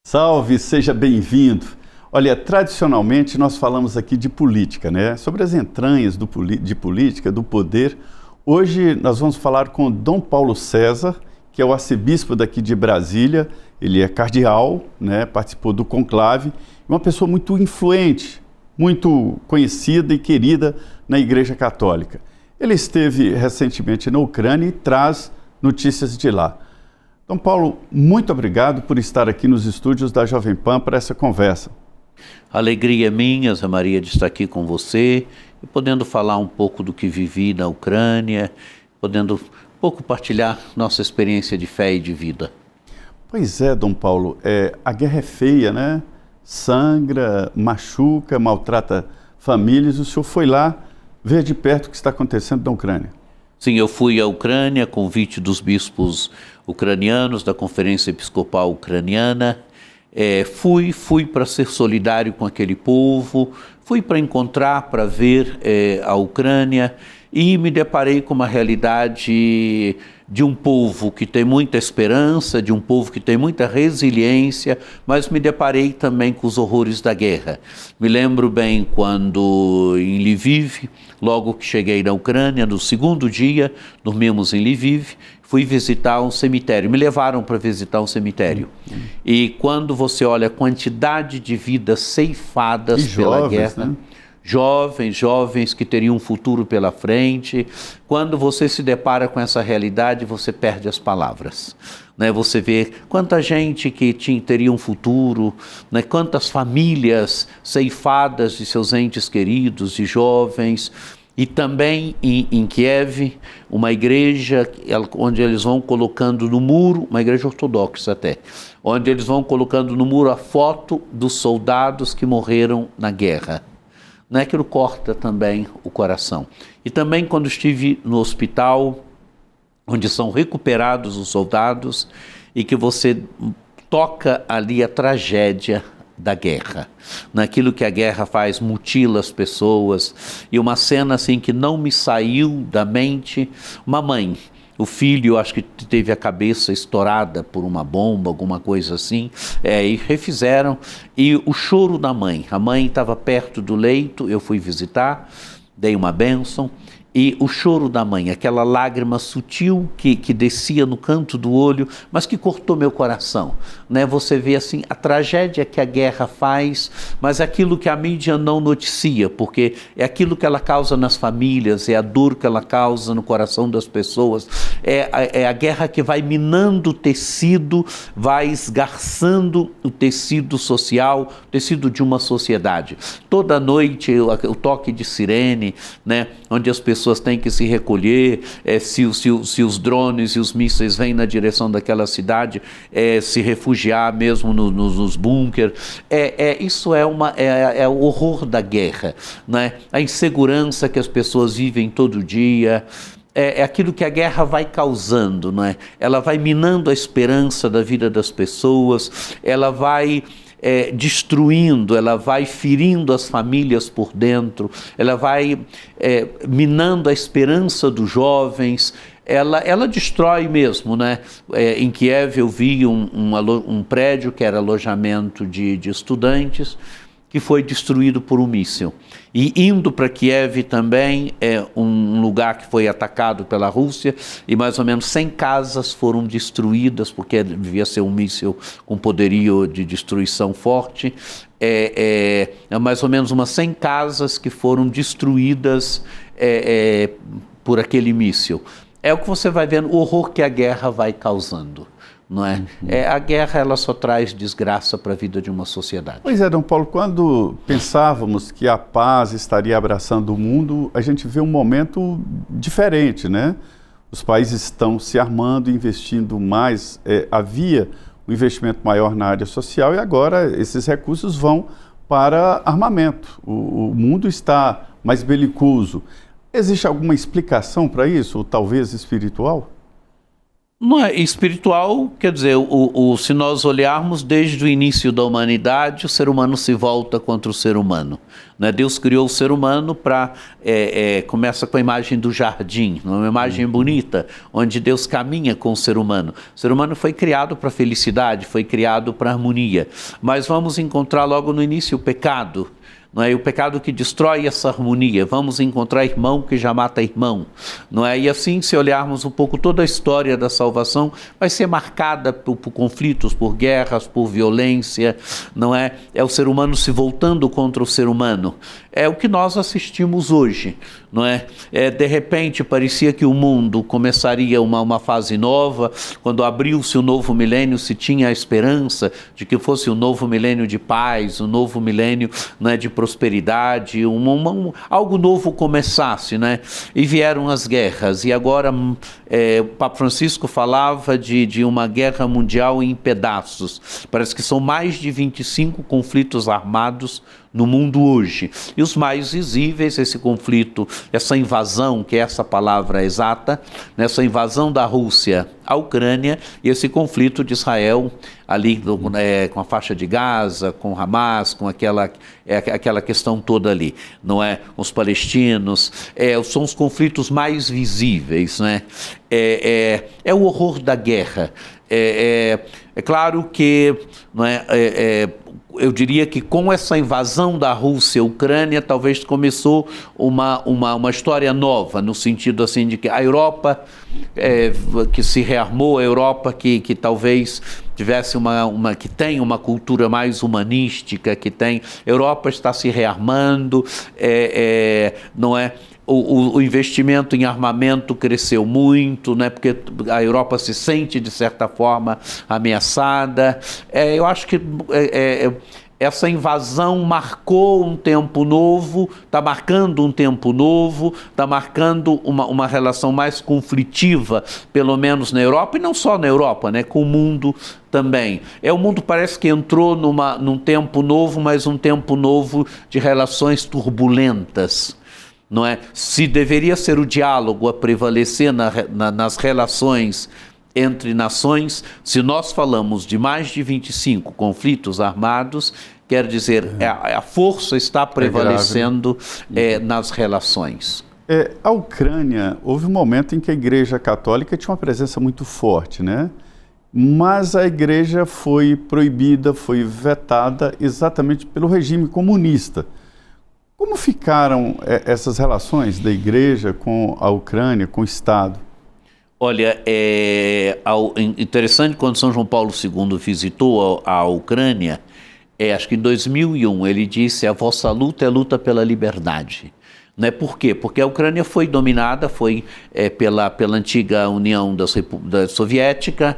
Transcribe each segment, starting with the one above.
Salve, seja bem-vindo. Olha, tradicionalmente nós falamos aqui de política, né? Sobre as entranhas de política, do poder. Hoje nós vamos falar com Dom Paulo César, que é o arcebispo daqui de Brasília. Ele é cardeal, né? Participou do conclave, uma pessoa muito influente, muito conhecida e querida na Igreja Católica. Ele esteve recentemente na Ucrânia e traz notícias de lá. Dom Paulo, muito obrigado por estar aqui nos estúdios da Jovem Pan para essa conversa. Alegria minha, Zé Maria, de estar aqui com você e podendo falar um pouco do que vivi na Ucrânia, podendo um pouco partilhar nossa experiência de fé e de vida. Pois é, Dom Paulo, a guerra é feia, né? Sangra, machuca, maltrata famílias. O senhor foi lá ver de perto o que está acontecendo na Ucrânia. Sim, eu fui à Ucrânia, a convite dos bispos ucranianos, da Conferência Episcopal Ucraniana. Fui para ser solidário com aquele povo, fui para encontrar, para ver a Ucrânia e me deparei com uma realidade de um povo que tem muita esperança, de um povo que tem muita resiliência, mas me deparei também com os horrores da guerra. Me lembro bem quando em Lviv, logo que cheguei na Ucrânia, no segundo dia, dormimos em Lviv, fui visitar um cemitério, me levaram para visitar um cemitério. E quando você olha a quantidade de vidas ceifadas pela guerra, né? Jovens que teriam um futuro pela frente, quando você se depara com essa realidade, você perde as palavras. Né? Você vê quanta gente que teria um futuro, né? Quantas famílias ceifadas de seus entes queridos, de jovens. E também em Kiev, uma igreja onde eles vão colocando no muro, uma igreja ortodoxa até, onde eles vão colocando no muro a foto dos soldados que morreram na guerra. Não é que aquilo corta também o coração. E também quando estive no hospital, onde são recuperados os soldados, e que você toca ali a tragédia da guerra, naquilo que a guerra faz, mutila as pessoas, e uma cena assim que não me saiu da mente, uma mãe, o filho acho que teve a cabeça estourada por uma bomba, alguma coisa assim, e refizeram, e o choro da mãe, a mãe estava perto do leito, eu fui visitar, dei uma bênção, e o choro da mãe, aquela lágrima sutil que descia no canto do olho, mas que cortou meu coração. Né? Você vê assim a tragédia que a guerra faz, mas aquilo que a mídia não noticia, porque é aquilo que ela causa nas famílias, é a dor que ela causa no coração das pessoas, é a guerra que vai minando o tecido, vai esgarçando o tecido social, o tecido de uma sociedade. Toda noite o toque de sirene, né? Onde as pessoas têm que se recolher, se os drones e os mísseis vêm na direção daquela cidade, se refugiar mesmo nos bunkers. Isso é o horror da guerra, né? A insegurança que as pessoas vivem todo dia. É aquilo que a guerra vai causando, não é? Ela vai minando a esperança da vida das pessoas, ela vai destruindo, ela vai ferindo as famílias por dentro, ela vai minando a esperança dos jovens, ela destrói mesmo, né? Em Kiev eu vi um prédio que era alojamento de estudantes, que foi destruído por um míssil. E indo para Kiev também é um lugar que foi atacado pela Rússia e mais ou menos 100 casas foram destruídas, porque devia ser um míssil com poderio de destruição forte. Mais ou menos umas 100 casas que foram destruídas por aquele míssil. É o que você vai vendo, o horror que a guerra vai causando. Não é? A guerra ela só traz desgraça para a vida de uma sociedade. Pois é, Dom Paulo, quando pensávamos que a paz estaria abraçando o mundo, a gente vê um momento diferente, né? Os países estão se armando, investindo mais, havia um investimento maior na área social e agora esses recursos vão para armamento. O mundo está mais belicoso. Existe alguma explicação para isso, ou talvez espiritual? Não é espiritual, quer dizer, se nós olharmos desde o início da humanidade, o ser humano se volta contra o ser humano. Né? Deus criou o ser humano para... começa com a imagem do jardim, uma imagem bonita, onde Deus caminha com o ser humano. O ser humano foi criado para a felicidade, foi criado para a harmonia. Mas vamos encontrar logo no início o pecado. Não é? E o pecado que destrói essa harmonia. Vamos encontrar irmão que já mata irmão. Não é? E assim, se olharmos um pouco toda a história da salvação, vai ser marcada por conflitos, por guerras, por violência. Não é? É o ser humano se voltando contra o ser humano. É o que nós assistimos hoje. Não é? De repente, parecia que o mundo começaria uma fase nova. Quando abriu-se o novo milênio, se tinha a esperança de que fosse um novo milênio de paz, um novo milênio, não é, de prosperidade, algo novo começasse, né? E vieram as guerras, e agora o Papa Francisco falava de uma guerra mundial em pedaços. Parece que são mais de 25 conflitos armados no mundo hoje. E os mais visíveis, esse conflito, essa invasão, que é essa palavra exata, nessa invasão da Rússia à Ucrânia, e esse conflito de Israel ali com a faixa de Gaza, com Hamas, com aquela questão toda ali, não é? Os palestinos, são os conflitos mais visíveis, né? É o horror da guerra. É claro que, não eu diria que com essa invasão da Rússia à Ucrânia, talvez começou uma história nova, no sentido assim de que a Europa que se rearmou, a Europa que talvez tivesse que tem uma cultura mais humanística, a Europa está se rearmando, não é? O investimento em armamento cresceu muito, né, porque a Europa se sente, de certa forma, ameaçada. Eu acho que essa invasão marcou um tempo novo, está marcando um tempo novo, está marcando uma relação mais conflitiva, pelo menos na Europa, e não só na Europa, né, com o mundo também. O mundo parece que entrou num tempo novo, mas um tempo novo de relações turbulentas. Não é? Se deveria ser o diálogo a prevalecer nas relações entre nações, se nós falamos de mais de 25 conflitos armados, quer dizer, a força está prevalecendo nas relações. A Ucrânia, houve um momento em que a Igreja Católica tinha uma presença muito forte, né? Mas a Igreja foi proibida, foi vetada exatamente pelo regime comunista. Como ficaram essas relações da Igreja com a Ucrânia, com o Estado? Olha, interessante, quando São João Paulo II visitou a Ucrânia, acho que em 2001, ele disse: a vossa luta é luta pela liberdade. Né? Por quê? Porque a Ucrânia foi dominada, pela antiga União da Soviética,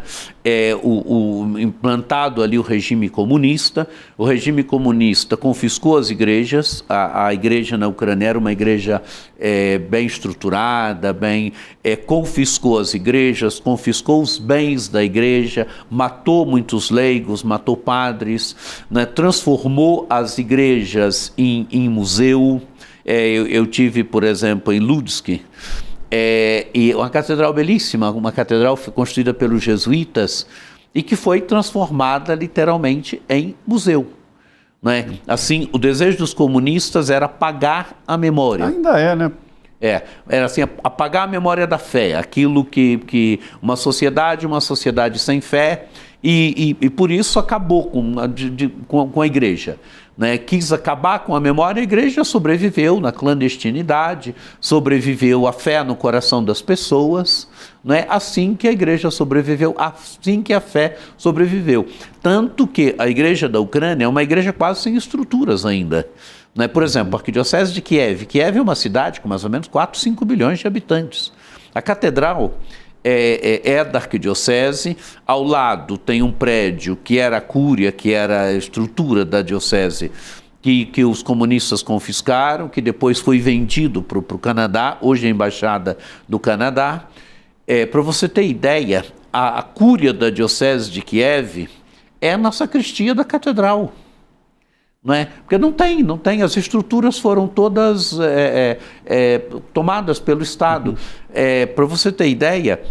implantado ali o regime comunista confiscou as igrejas, a igreja na Ucrânia era uma igreja bem estruturada, confiscou as igrejas, confiscou os bens da igreja, matou muitos leigos, matou padres, né? Transformou as igrejas em museu. Eu tive, por exemplo, em Lutsk, e uma catedral belíssima, uma catedral construída pelos jesuítas e que foi transformada literalmente em museu. Né? Assim, o desejo dos comunistas era apagar a memória. Ainda né? Era assim, apagar a memória da fé, aquilo que uma sociedade sem fé, e por isso acabou com a igreja. Né, quis acabar com a memória, a igreja sobreviveu na clandestinidade, sobreviveu a fé no coração das pessoas, né, assim que a igreja sobreviveu, assim que a fé sobreviveu. Tanto que a igreja da Ucrânia é uma igreja quase sem estruturas ainda. Né? Por exemplo, a Arquidiocese de Kiev. Kiev é uma cidade com mais ou menos 4, 5 bilhões de habitantes. A catedral é da arquidiocese, ao lado tem um prédio que era a cúria, que era a estrutura da diocese, que os comunistas confiscaram, que depois foi vendido para o Canadá, hoje é a embaixada do Canadá. Para você ter ideia, a cúria da diocese de Kiev é na sacristia da catedral. Não é? Porque não tem, as estruturas foram todas tomadas pelo Estado. Para você ter ideia,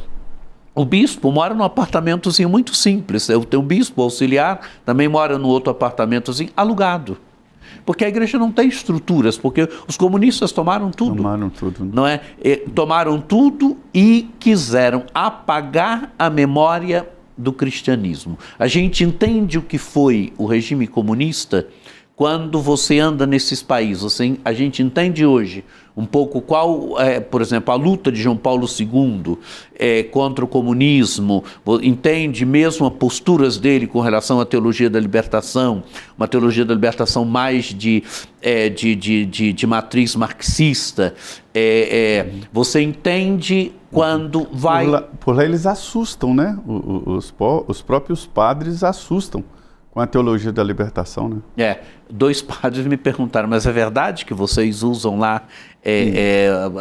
O bispo mora num apartamentozinho muito simples. Eu tenho um bispo auxiliar, também mora num outro apartamentozinho alugado. Porque a igreja não tem estruturas, porque os comunistas tomaram tudo. Tomaram tudo. Não é? Tomaram tudo e quiseram apagar a memória do cristianismo. A gente entende o que foi o regime comunista quando você anda nesses países. A gente entende hoje um pouco qual é, por exemplo, a luta de João Paulo II contra o comunismo, entende mesmo as posturas dele com relação à teologia da libertação, uma teologia da libertação mais de matriz marxista. Você entende quando vai... Por lá eles assustam, né? Os próprios padres assustam com a teologia da libertação, né? Dois padres me perguntaram, mas é verdade que vocês usam lá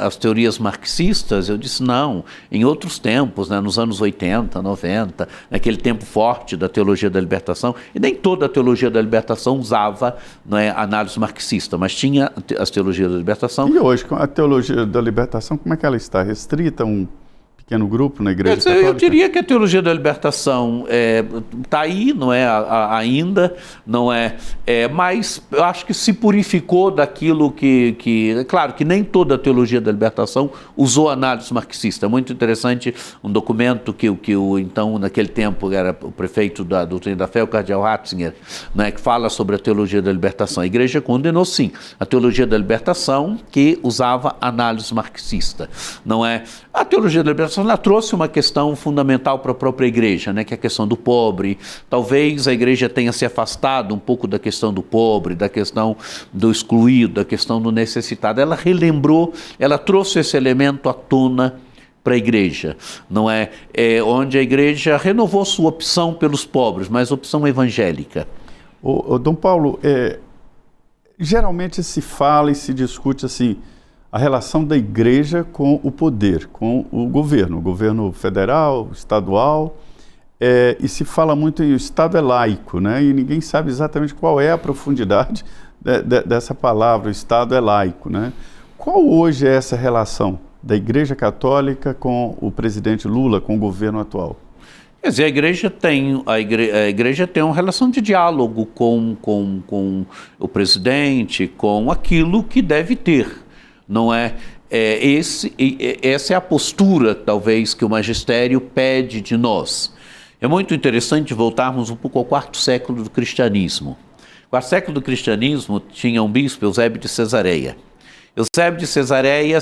as teorias marxistas? Eu disse, não, em outros tempos, né, nos anos 80, 90, naquele tempo forte da teologia da libertação, e nem toda a teologia da libertação usava, né, análise marxista, mas tinha as teologias da libertação. E hoje, com a teologia da libertação, como é que ela está? Restrita a um pequeno grupo na Igreja Católica? Eu diria que a teologia da libertação está aí, não é ainda, não é, mas eu acho que se purificou daquilo que claro que nem toda a teologia da libertação usou análise marxista. É muito interessante um documento que então, naquele tempo, era o prefeito da Doutrina da Fé, o cardeal Ratzinger, né, que fala sobre a teologia da libertação. A Igreja condenou, sim, a teologia da libertação que usava análise marxista, não é? A teologia da libertação ela trouxe uma questão fundamental para a própria igreja, né, que é a questão do pobre. Talvez a igreja tenha se afastado um pouco da questão do pobre, da questão do excluído, da questão do necessitado. Ela relembrou, ela trouxe esse elemento à tona para a igreja, não é? Onde a igreja renovou sua opção pelos pobres, mas opção evangélica. Dom Paulo, geralmente se fala e se discute assim, a relação da igreja com o poder, com o governo federal, estadual, e se fala muito em o Estado é laico, né? E ninguém sabe exatamente qual é a profundidade dessa palavra, o Estado é laico, né? Qual hoje é essa relação da Igreja Católica com o presidente Lula, com o governo atual? Quer dizer, a igreja tem uma relação de diálogo com o presidente, com aquilo que deve ter. Não é? Essa é a postura, talvez, que o magistério pede de nós. É muito interessante voltarmos um pouco ao quarto século do cristianismo. O quarto século do cristianismo tinha um bispo, Eusébio de Cesareia. Eusébio de Cesareia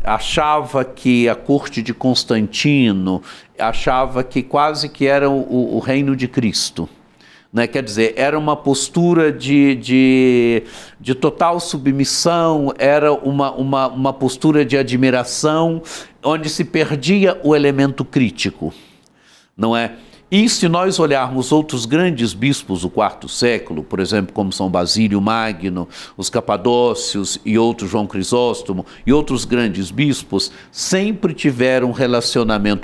achava que a corte de Constantino, achava que quase que era o reino de Cristo. Né? Quer dizer, era uma postura de total submissão, era uma postura de admiração, onde se perdia o elemento crítico, não é? E se nós olharmos outros grandes bispos do quarto século, por exemplo, como São Basílio Magno, os Capadócios e outros, João Crisóstomo e outros grandes bispos, sempre tiveram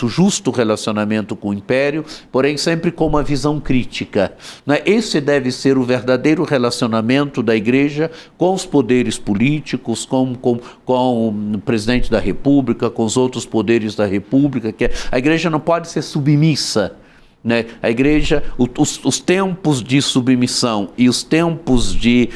justo relacionamento com o império, porém sempre com uma visão crítica. Né? Esse deve ser o verdadeiro relacionamento da igreja com os poderes políticos, com o presidente da República, com os outros poderes da República. A igreja não pode ser submissa. Né? A igreja, os tempos de submissão e os tempos de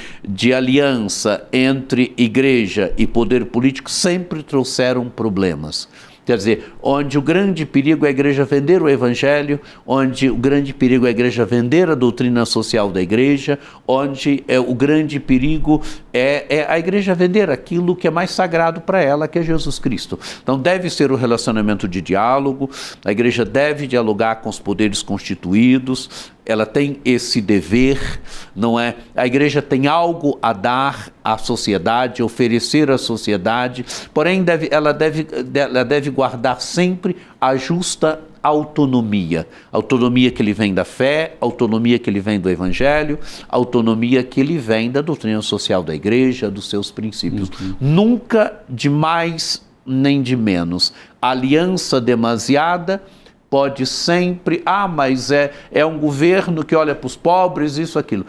aliança entre igreja e poder político sempre trouxeram problemas. Quer dizer, onde o grande perigo é a igreja vender o evangelho, onde o grande perigo é a igreja vender a doutrina social da igreja, onde o grande perigo é a igreja vender aquilo que é mais sagrado para ela, que é Jesus Cristo. Então deve ser o relacionamento de diálogo, a igreja deve dialogar com os poderes constituídos, ela tem esse dever, não é? A igreja tem algo a dar à sociedade, oferecer à sociedade, porém ela deve guardar sempre a justa autonomia. Autonomia que lhe vem da fé, autonomia que lhe vem do evangelho, autonomia que lhe vem da doutrina social da igreja, dos seus princípios. Nunca de mais nem de menos. Aliança demasiada pode sempre, mas é um governo que olha para os pobres, isso, aquilo.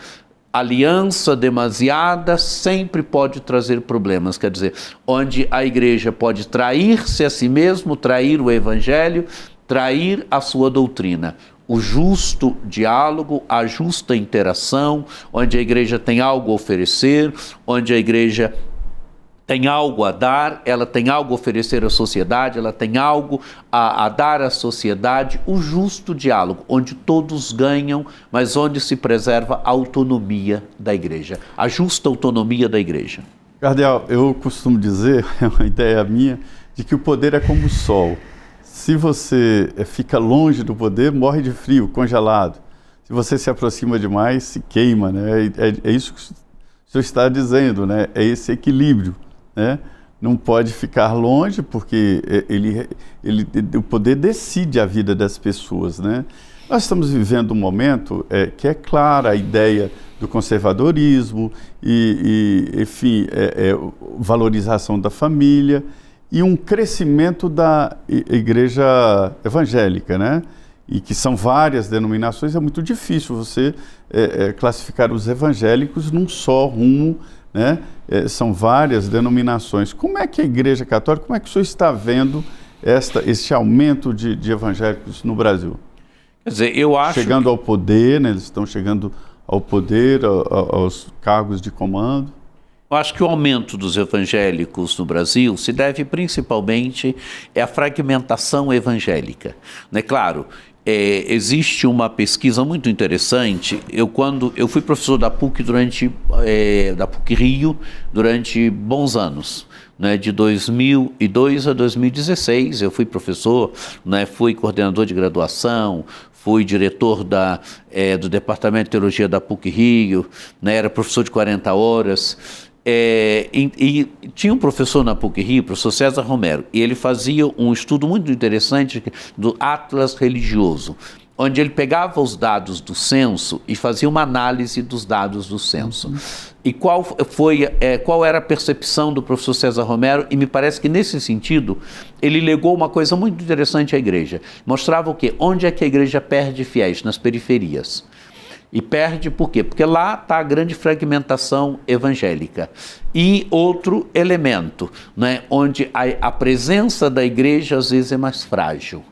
aliança demasiada sempre pode trazer problemas, quer dizer, onde a igreja pode trair-se a si mesmo, trair o evangelho, trair a sua doutrina. O justo diálogo, a justa interação, onde a igreja tem algo a oferecer, onde a igreja tem algo a dar, ela tem algo a oferecer à sociedade, ela tem algo a dar à sociedade, o justo diálogo, onde todos ganham, mas onde se preserva a autonomia da igreja, a justa autonomia da igreja. Cardeal, eu costumo dizer, é uma ideia minha, de que o poder é como o sol. Se você fica longe do poder, morre de frio, congelado. Se você se aproxima demais, se queima, né? É isso que o senhor está dizendo, né? É esse equilíbrio, né? Não pode ficar longe, porque o poder decide a vida das pessoas, né? Nós estamos vivendo um momento que é clara a ideia do conservadorismo enfim, valorização da família e um crescimento da igreja evangélica, né? E que são várias denominações, é muito difícil você classificar os evangélicos num só rumo, né? São várias denominações. Como é que a Igreja Católica, como é que o senhor está vendo este aumento de evangélicos no Brasil? Quer dizer, eu acho chegando ao poder, né? Eles estão chegando ao poder, aos cargos de comando. Eu acho que o aumento dos evangélicos no Brasil se deve principalmente à fragmentação evangélica. Né? Claro, existe uma pesquisa muito interessante. Quando eu fui professor da PUC da PUC Rio durante bons anos. Né, de 2002 a 2016, eu fui professor, né, fui coordenador de graduação, fui diretor do Departamento de Teologia da PUC Rio, né, era professor de 40 horas, e tinha um professor na PUC Rio, o professor César Romero, e ele fazia um estudo muito interessante do Atlas Religioso, onde ele pegava os dados do censo e fazia uma análise dos dados do censo. E qual era a percepção do professor César Romero, e me parece que nesse sentido ele legou uma coisa muito interessante à igreja. Mostrava o quê? Onde é que a igreja perde fiéis? Nas periferias. E perde por quê? Porque lá está a grande fragmentação evangélica. E outro elemento, né, onde a presença da igreja às vezes é mais frágil.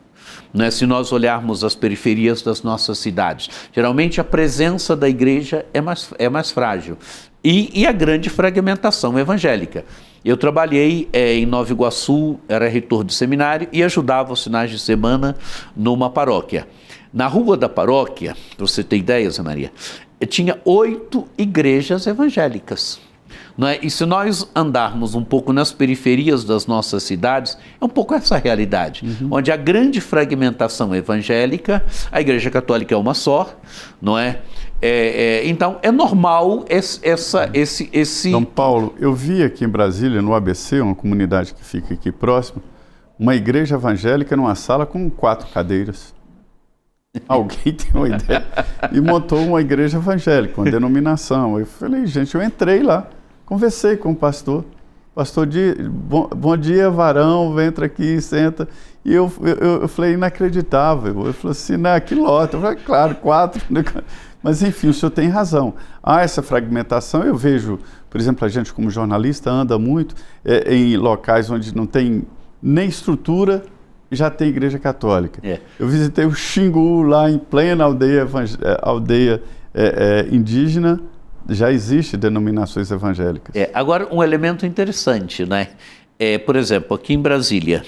Né, se nós olharmos as periferias das nossas cidades, geralmente a presença da igreja é mais frágil. E a grande fragmentação evangélica. Eu trabalhei em Nova Iguaçu, era reitor de seminário e ajudava aos finais de semana numa paróquia. Na rua da paróquia, para você ter ideia, Zé Maria, tinha 8 igrejas evangélicas. Não é? E se nós andarmos um pouco nas periferias das nossas cidades, é um pouco essa realidade, onde a grande fragmentação evangélica, a Igreja Católica é uma só, não é? Então, é normal esse... Dom Paulo, eu vi aqui em Brasília, no ABC, uma comunidade que fica aqui próximo, uma igreja evangélica numa sala com 4 cadeiras. Alguém tem uma ideia? E montou uma igreja evangélica, uma denominação. Eu falei, gente, eu entrei lá, conversei com o pastor. Pastor, bom dia, varão, entra aqui, senta. E eu falei, inacreditável. Eu falei assim, não, que lota. Eu falei, claro, 4. Mas, enfim, o senhor tem razão. Há essa fragmentação. Eu vejo, por exemplo, a gente como jornalista anda muito em locais onde não tem nem estrutura, já tem igreja católica. Eu visitei o Xingu, lá em plena aldeia indígena, já existe denominações evangélicas. Agora, um elemento interessante, né? Por exemplo, aqui em Brasília,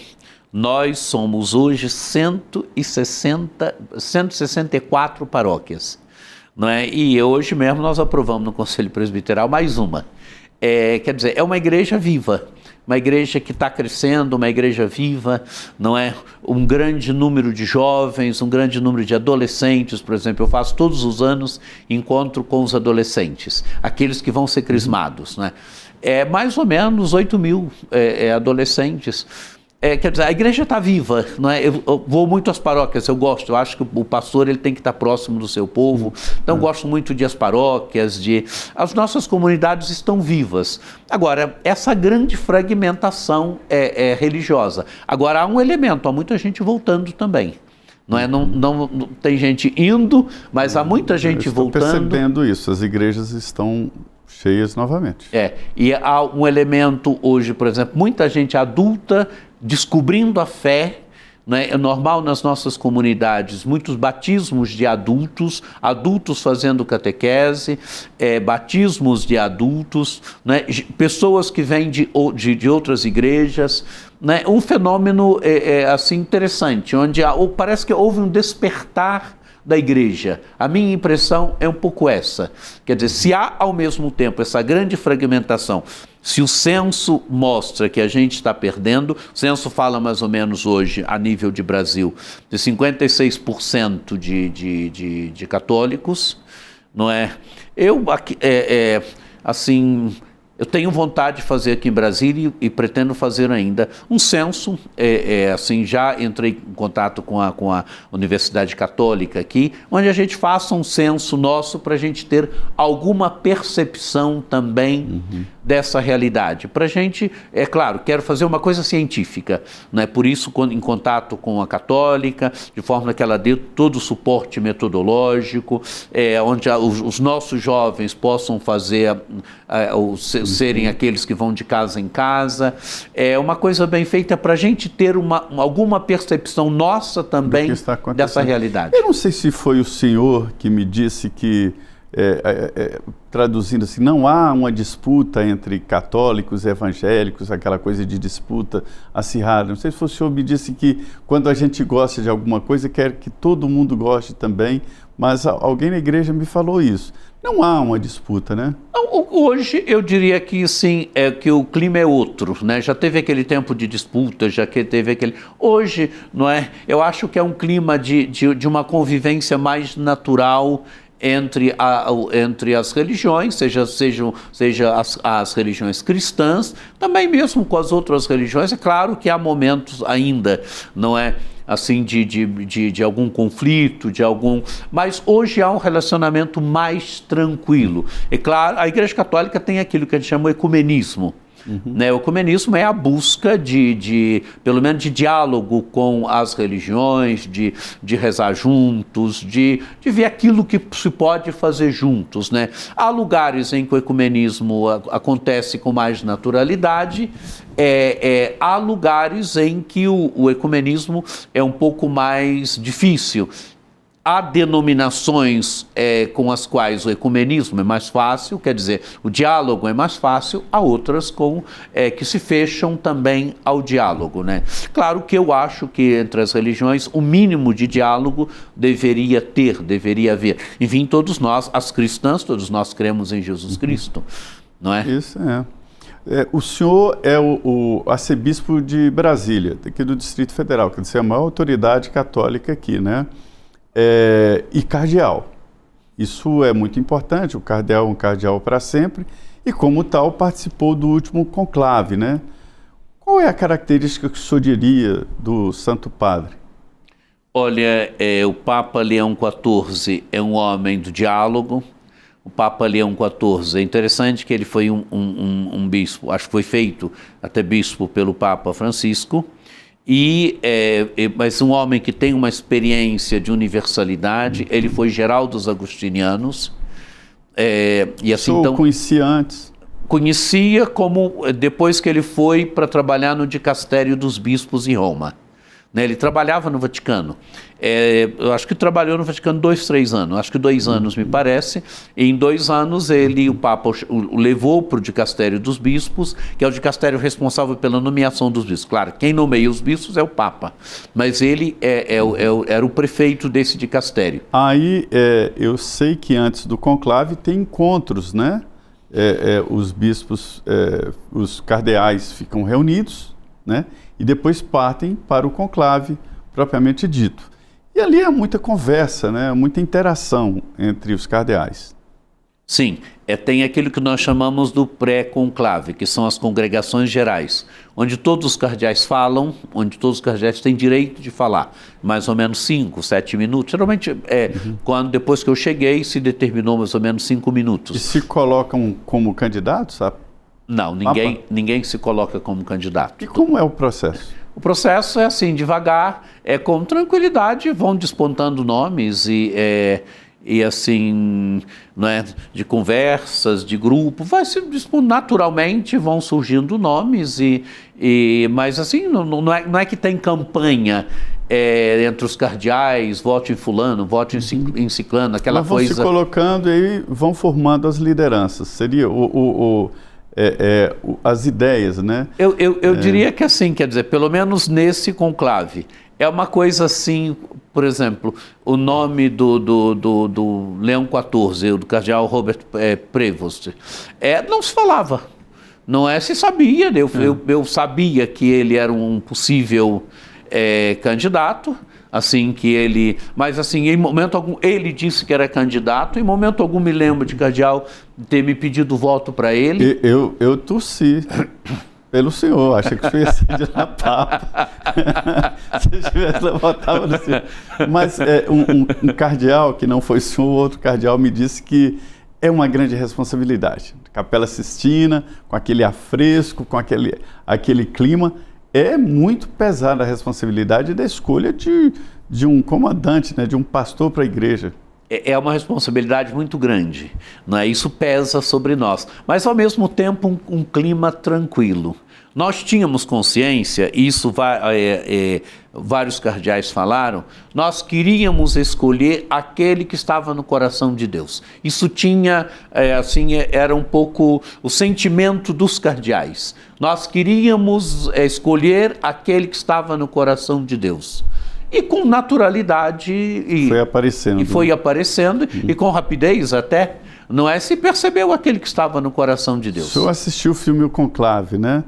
nós somos hoje 164 paróquias. Não é? E hoje mesmo nós aprovamos no Conselho Presbiteral mais uma. Quer dizer, é uma igreja viva, uma igreja que está crescendo, uma igreja viva, não é? Um grande número de jovens, um grande número de adolescentes, por exemplo, eu faço todos os anos encontro com os adolescentes, aqueles que vão ser crismados, né? Mais ou menos 8 mil adolescentes. Quer dizer, a igreja está viva, não é? Eu vou muito às paróquias, eu gosto, eu acho que o pastor ele tem que estar próximo do seu povo, então eu gosto muito de as paróquias, as nossas comunidades estão vivas. Agora, essa grande fragmentação religiosa. Agora, há um elemento, há muita gente voltando também. Não é? Não tem gente indo, mas há muita gente voltando. Estou percebendo isso, as igrejas estão cheias novamente. E há um elemento hoje, por exemplo, muita gente adulta descobrindo a fé. Né? É normal nas nossas comunidades, muitos batismos de adultos, adultos fazendo catequese, batismos de adultos, né? Pessoas que vêm de outras igrejas, né? Um fenômeno assim interessante, onde parece que houve um despertar da igreja. A minha impressão é um pouco essa. Quer dizer, se há ao mesmo tempo essa grande fragmentação, se o censo mostra que a gente está perdendo, o censo fala mais ou menos hoje, a nível de Brasil, de 56% de católicos, não é? Eu tenho vontade de fazer aqui em Brasília e pretendo fazer ainda um censo, assim, já entrei em contato com a Universidade Católica aqui, onde a gente faça um censo nosso para a gente ter alguma percepção também dessa realidade. Para a gente, é claro, quero fazer uma coisa científica, né? Por isso, em contato com a Católica, de forma que ela dê todo o suporte metodológico, onde os nossos jovens possam fazer serem aqueles que vão de casa em casa. É uma coisa bem feita para a gente ter alguma percepção nossa também dessa realidade. Eu não sei se foi o senhor que me disse que, traduzindo assim, não há uma disputa entre católicos e evangélicos, aquela coisa de disputa acirrada. Não sei se foi o senhor que me disse que quando a gente gosta de alguma coisa, quer que todo mundo goste também, mas alguém na igreja me falou isso. Não há uma disputa, né? Hoje eu diria que sim, que o clima é outro, né? Já teve aquele tempo de disputa, já que teve aquele... Hoje, não é? Eu acho que é um clima de uma convivência mais natural entre as religiões, seja as religiões cristãs, também mesmo com as outras religiões. É claro que há momentos ainda, não é? Assim, de algum conflito, mas hoje há um relacionamento mais tranquilo. É claro, a Igreja Católica tem aquilo que a gente chama de ecumenismo. Né? O ecumenismo é a busca pelo menos de diálogo com as religiões, de rezar juntos, de ver aquilo que se pode fazer juntos, né? Há lugares em que o ecumenismo acontece com mais naturalidade, há lugares em que o ecumenismo é um pouco mais difícil. Há denominações com as quais o ecumenismo é mais fácil, quer dizer, o diálogo é mais fácil, há outras que se fecham também ao diálogo, né? Claro que eu acho que entre as religiões o mínimo de diálogo deveria haver. Enfim, todos nós, as cristãs, todos nós cremos em Jesus Cristo, não é? Isso o senhor é o arcebispo de Brasília, aqui do Distrito Federal, quer dizer, a maior autoridade católica aqui, né? E cardeal. Isso é muito importante, o cardeal é um cardeal para sempre e, como tal, participou do último conclave, né? Qual é a característica que o senhor diria do Santo Padre? Olha, o Papa Leão XIV é um homem do diálogo. O Papa Leão XIV, é interessante que ele foi um bispo, acho que foi feito até bispo pelo Papa Francisco, mas um homem que tem uma experiência de universalidade. Ele foi geral dos agostinianos. E assim, o senhor conhecia antes? Conhecia depois que ele foi para trabalhar no dicastério dos bispos em Roma. Né? Ele trabalhava no Vaticano. Eu acho que trabalhou no Vaticano 2-3 anos, acho que 2 anos me parece. E em 2 anos o Papa o levou para o dicastério dos bispos, que é o dicastério responsável pela nomeação dos bispos. Claro, quem nomeia os bispos é o Papa, mas ele era o prefeito desse dicastério. Aí eu sei que antes do conclave tem encontros, né? Os bispos, os cardeais ficam reunidos, né? E depois partem para o conclave propriamente dito. E ali há muita conversa, né? Muita interação entre os cardeais. Sim, tem aquilo que nós chamamos do pré-conclave, que são as congregações gerais, onde todos os cardeais falam, onde todos os cardeais têm direito de falar, mais ou menos 5, 7 minutos. Geralmente, depois que eu cheguei, se determinou mais ou menos 5 minutos. E se colocam como candidatos? Não, ninguém se coloca como candidato. E como é o processo? O processo é assim, devagar, com tranquilidade, vão despontando nomes e assim, não é, de conversas, de grupo, naturalmente vão surgindo nomes, mas assim, não é que tem campanha entre os cardeais, vote em fulano, vote em ciclano, aquela mas vão coisa... se colocando e aí vão formando as lideranças, seria as ideias, né? Eu diria que assim, quer dizer, pelo menos nesse conclave, é uma coisa assim, por exemplo, o nome do Leão XIV, do cardeal Robert Prevost, não se falava, não se sabia, eu sabia que ele era um possível candidato, assim que ele, mas assim, em momento algum, ele disse que era candidato, em momento algum me lembro de cardeal ter me pedido voto para ele. Eu torci pelo senhor, achei que o senhor ia ser de La Papa. Se eu tivesse, eu votava no senhor. Mas um cardeal, que não foi o senhor, outro cardeal me disse que é uma grande responsabilidade. Capela Sistina, com aquele ar fresco, com aquele clima, é muito pesada a responsabilidade da escolha de um comandante, né, de um pastor para a igreja. É uma responsabilidade muito grande, não é? Isso pesa sobre nós, mas ao mesmo tempo um clima tranquilo. Nós tínhamos consciência, e isso vários cardeais falaram, nós queríamos escolher aquele que estava no coração de Deus. Isso tinha, era um pouco o sentimento dos cardeais. Nós queríamos escolher aquele que estava no coração de Deus. E com naturalidade... Foi aparecendo, e com rapidez até, não é? Se percebeu aquele que estava no coração de Deus. O senhor assistiu o filme O Conclave, né?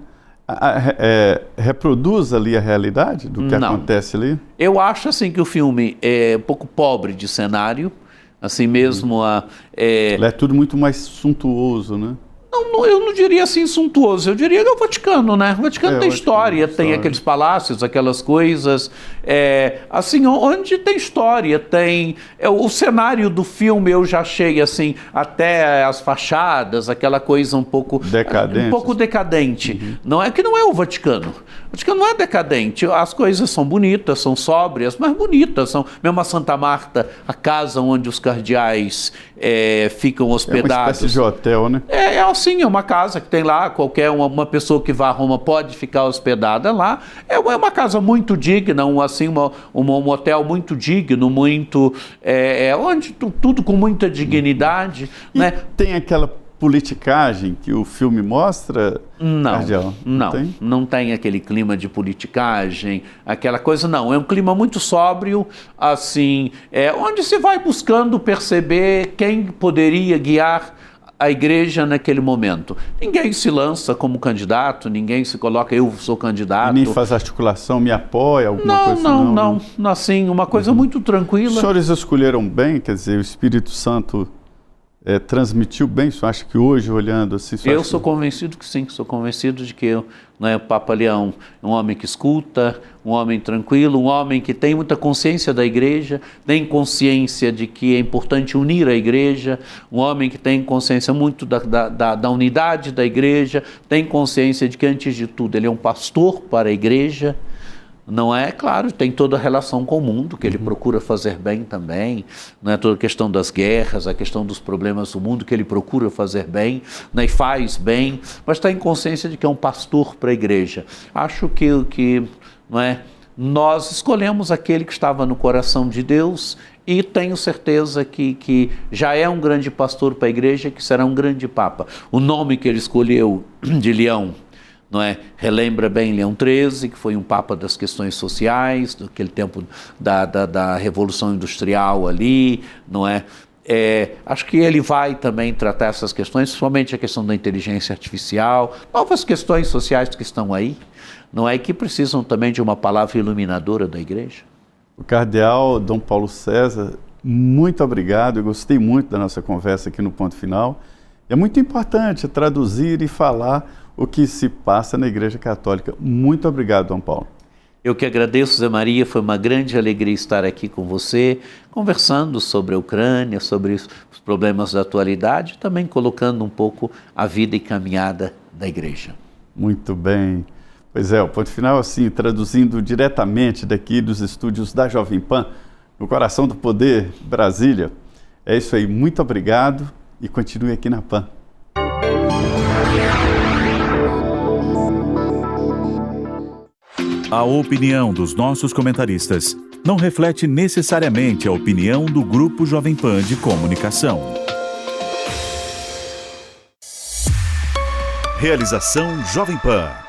Reproduz ali a realidade do que acontece ali? Eu acho assim que o filme é um pouco pobre de cenário, assim mesmo... Ele é tudo muito mais suntuoso, né? Eu não diria assim suntuoso, eu diria que é o Vaticano, né? O Vaticano tem história, tem aqueles palácios, aquelas coisas, assim, onde tem história, tem... o cenário do filme eu já achei, assim, até as fachadas, aquela coisa um pouco... decadente. Não é que não é o Vaticano. O Vaticano não é decadente, as coisas são bonitas, são sóbrias, mas bonitas, são mesmo a Santa Marta, a casa onde os cardeais ficam hospedados. É uma espécie de hotel, né? Assim, é uma casa que tem lá, qualquer uma pessoa que vá a Roma pode ficar hospedada lá. É uma casa muito digna, um hotel muito digno, muito... onde tudo com muita dignidade. E né? Tem aquela politicagem que o filme mostra, cardeal? Não tem aquele clima de politicagem, aquela coisa, não. É um clima muito sóbrio, assim, onde se vai buscando perceber quem poderia guiar a igreja naquele momento. Ninguém se lança como candidato, ninguém se coloca, eu sou candidato. E nem faz articulação, me apoia, alguma coisa assim? Não. Assim, uma coisa muito tranquila. Os senhores escolheram bem, quer dizer, o Espírito Santo transmitiu bem? Você acha que hoje, olhando assim... Eu sou convencido que sim, sou convencido de que o Papa Leão é um homem que escuta, um homem tranquilo, um homem que tem muita consciência da igreja, tem consciência de que é importante unir a igreja, um homem que tem consciência muito da unidade da igreja, tem consciência de que, antes de tudo, ele é um pastor para a igreja. Não é? Claro, tem toda a relação com o mundo, que ele procura fazer bem também, não é? Toda a questão das guerras, a questão dos problemas do mundo, que ele procura fazer bem, né? E faz bem, mas está em consciência de que é um pastor para a igreja. Acho que não é? Nós escolhemos aquele que estava no coração de Deus, e tenho certeza que já é um grande pastor para a igreja, que será um grande Papa. O nome que ele escolheu de Leão, não é? Relembra bem Leão XIII, que foi um papa das questões sociais, daquele tempo da Revolução Industrial ali, não é? Acho que ele vai também tratar essas questões, principalmente a questão da inteligência artificial, novas questões sociais que estão aí, não é? Que precisam também de uma palavra iluminadora da igreja. O cardeal Dom Paulo César, muito obrigado, eu gostei muito da nossa conversa aqui no Ponto Final. É muito importante traduzir e falar o que se passa na Igreja Católica. Muito obrigado, Dom Paulo. Eu que agradeço, Zé Maria, foi uma grande alegria estar aqui com você, conversando sobre a Ucrânia, sobre os problemas da atualidade, também colocando um pouco a vida e caminhada da Igreja. Muito bem. Pois é, o Ponto Final, assim, traduzindo diretamente daqui dos estúdios da Jovem Pan, no coração do poder, Brasília. É isso aí, muito obrigado e continue aqui na Pan. A opinião dos nossos comentaristas não reflete necessariamente a opinião do Grupo Jovem Pan de Comunicação. Realização Jovem Pan.